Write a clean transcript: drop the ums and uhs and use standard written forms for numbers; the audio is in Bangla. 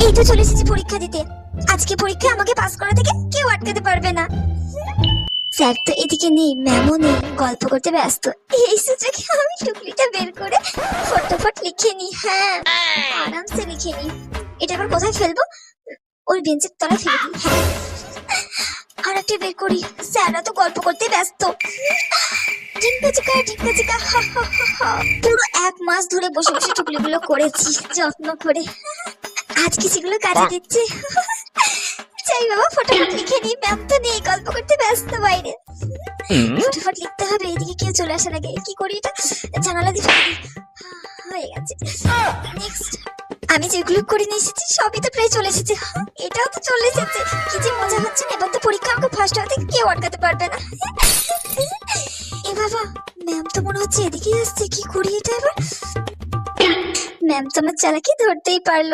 এই তো চলে এসেছি পরীক্ষা দিতে। আজকে পরীক্ষা আমাকে পাস করা থেকে কেউ আটকাতে পারবে না। স্যার তো এদিকে নেই, ম্যামও নেই, গল্প করতে ব্যস্ত। এই সুযোগে আমি টুকলিটা বের করে ফটাফট লিখে নি। হ্যাঁ, আরামসে লিখে নি। এটা আবার কোথায় ফেলবো? ওই বেঞ্চের তলায় ফেলে দিই। হ্যাঁ, আর একটা বের করি। স্যাররা তো গল্প করতে ব্যস্ত। ঢিঙ্কা চিকা ঢিঙ্কা চিকা, হা হা হা হা। পুরো 1 মাস ধরে বসে বসে টুকলিগুলো করেছি যত্ন করে। আজকে সেগুলো কাজে দিচ্ছে। চাই বাবা, ফটাফট লিখে নি। ম্যাম তো নেই, গল্প করতে ব্যস্ত বাইরে। ফটাফট লিখতে হবে, এদিকে কেউ চলে আসার আগে। কি করি এটা? জানালা দিয়ে ফেলে দিই। হয়ে গেছে। নেক্সট। আমি যেগুলো করে নিয়ে এসেছি সবই তো প্রায় চলে এসেছে। এটাও তো চলে এসেছে। কি যে মজা হচ্ছে না, এবার তো পরীক্ষা আমাকে ফার্স্ট হওয়া থেকে কেউ আটকাতে পারবে না। এ বাবা, ম্যাম তো মনে হচ্ছে এদিকেই আসছে। কি করি এটা এবার? ম্যাম তো আমার চালাকি ধরতেই পারলো।